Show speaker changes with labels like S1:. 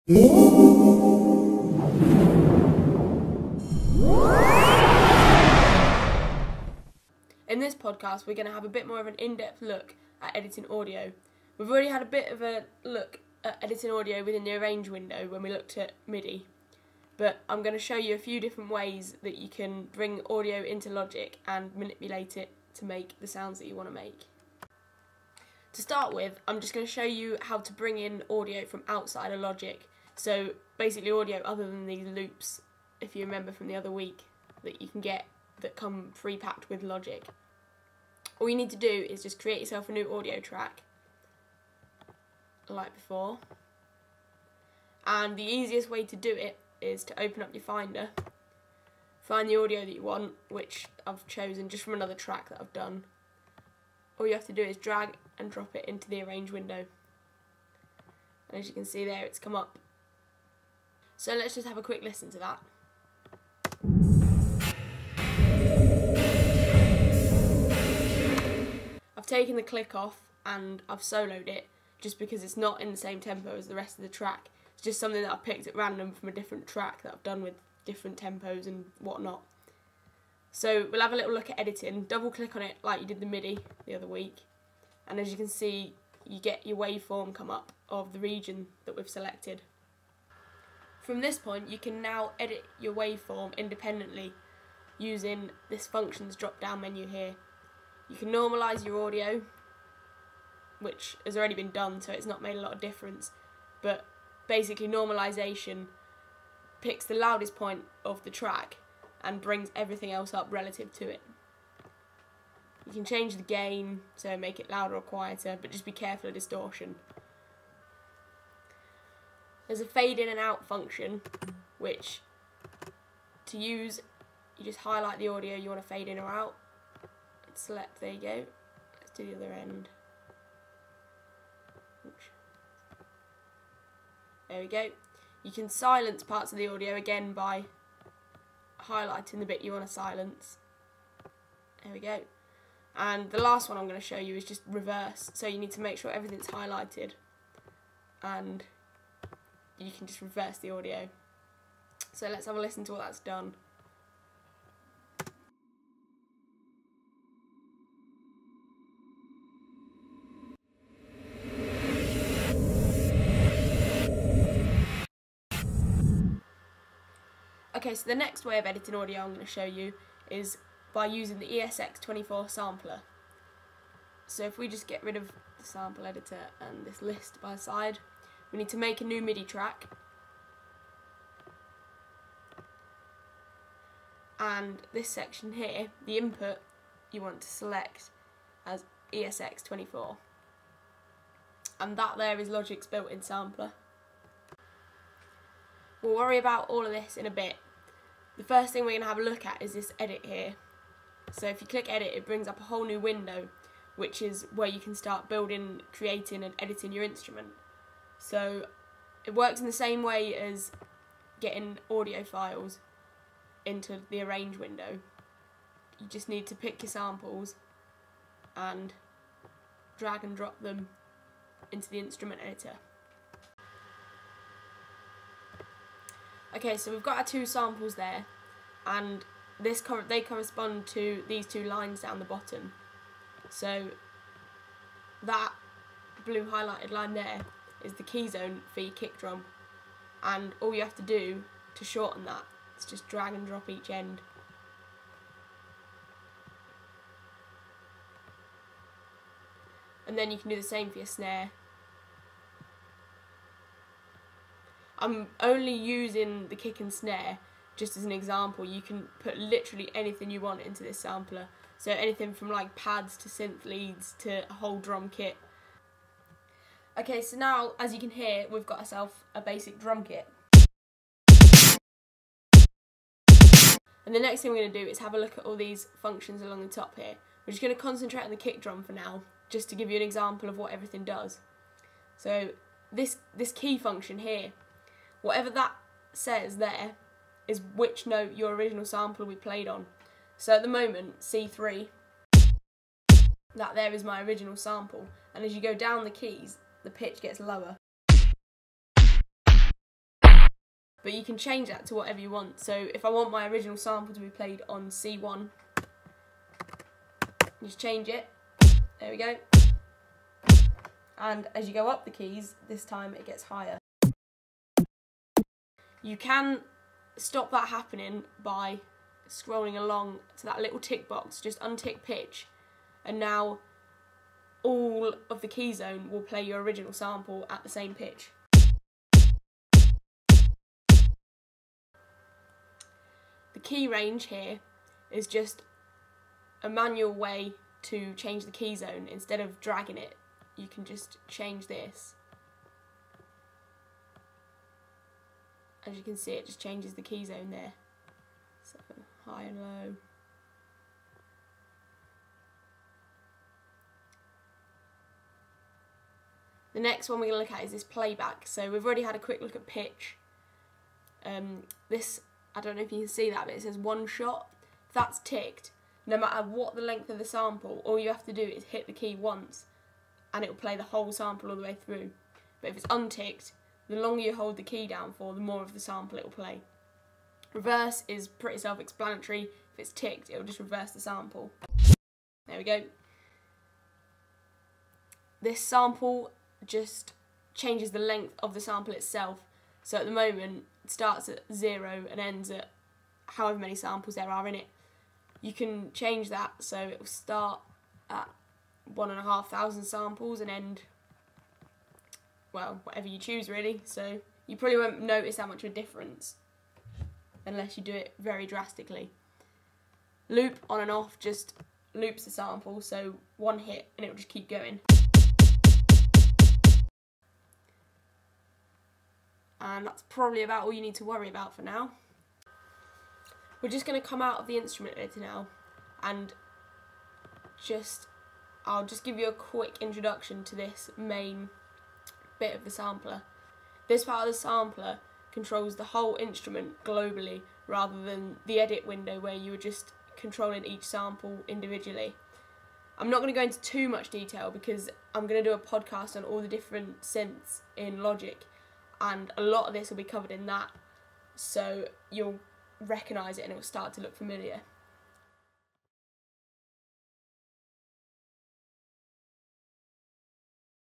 S1: In this podcast, we're going to have a bit more of an in-depth look at editing audio. We've already had a bit of a look at editing audio within the arrange window when we looked at MIDI, but I'm going to show you a few different ways that you can bring audio into Logic and manipulate it to make the sounds that you want to make. To start with, I'm just going to show you how to bring in audio from outside of Logic. So basically audio other than these loops, if you remember from the other week, that you can get that come pre-packed with Logic. All you need to do is just create yourself a new audio track, like before. And the easiest way to do it is to open up your Finder, find the audio that you want, which I've chosen just from another track that I've done. All you have to do is drag and drop it into the arrange window. And as you can see there, it's come up. So let's just have a quick listen to that. I've taken the click off and I've soloed it just because it's not in the same tempo as the rest of the track. It's just something that I've picked at random from a different track that I've done with different tempos and whatnot. So we'll have a little look at editing. Double click on it like you did the MIDI the other week, and as you can see, you get your waveform come up of the region that we've selected. From this point, you can now edit your waveform independently using this functions drop down menu here. You can normalise your audio, which has already been done, so it's not made a lot of difference, but basically normalisation picks the loudest point of the track and brings everything else up relative to it. You can change the gain, so make it louder or quieter, but just be careful of distortion. There's a fade in and out function, which to use, you just highlight the audio you want to fade in or out, and select, there you go. Let's do the other end. There we go. You can silence parts of the audio again by highlighting the bit you want to silence. There we go. And the last one I'm going to show you is just reverse. So you need to make sure everything's highlighted, and you can just reverse the audio. So let's have a listen to what that's done. Okay, so the next way of editing audio I'm going to show you is by using the ESX24 sampler. So if we just get rid of the sample editor and this list by the side, we need to make a new MIDI track. And this section here, the input, you want to select as ESX24. And that there is Logic's built-in sampler. We'll worry about all of this in a bit. The first thing we're going to have a look at is this edit here. So if you click edit, it brings up a whole new window, which is where you can start building, creating and editing your instrument. So it works in the same way as getting audio files into the arrange window. You just need to pick your samples and drag and drop them into the instrument editor. Okay, so we've got our two samples there, and they correspond to these two lines down the bottom. So that blue highlighted line there is the key zone for your kick drum, and all you have to do to shorten that is just drag and drop each end. And then you can do the same for your snare. I'm only using the kick and snare just as an example. You can put literally anything you want into this sampler. So anything from like pads to synth leads to a whole drum kit. Okay, so now as you can hear, we've got ourselves a basic drum kit. And the next thing we're going to do is have a look at all these functions along the top here. We're just going to concentrate on the kick drum for now, just to give you an example of what everything does. So this key function here, whatever that says there is which note your original sample we played on. So at the moment, C3, that there is my original sample, and as you go down the keys, the pitch gets lower. but you can change that to whatever you want. So if I want my original sample to be played on C1, just change it. There we go. And as you go up the keys, this time it gets higher. You can stop that happening by scrolling along to that little tick box, just untick pitch, and now all of the key zone will play your original sample at the same pitch. The key range here is just a manual way to change the key zone. Instead of dragging it, you can just change this. As you can see, it just changes the key zone there. So high and low. The next one we're going to look at is this playback. So we've already had a quick look at pitch. This, I don't know if you can see that, but it says one shot. If that's ticked, no matter what the length of the sample, all you have to do is hit the key once and it will play the whole sample all the way through. But if it's unticked, the longer you hold the key down for, the more of the sample it will play. Reverse is pretty self-explanatory. If it's ticked, it will just reverse the sample. There we go. This sample just changes the length of the sample itself. So at the moment, it starts at 0 and ends at however many samples there are in it. You can change that so it will start at 1,500 samples and end, well, whatever you choose really. So you probably won't notice that much of a difference unless you do it very drastically. Loop on and off just loops the sample, so one hit and it will just keep going. And that's probably about all you need to worry about for now. We're just going to come out of the instrument editor now and I'll just give you a quick introduction to this main bit of the sampler. This part of the sampler controls the whole instrument globally rather than the edit window where you were just controlling each sample individually. I'm not going to go into too much detail because I'm going to do a podcast on all the different synths in Logic, and a lot of this will be covered in that, so you'll recognise it and it will start to look familiar.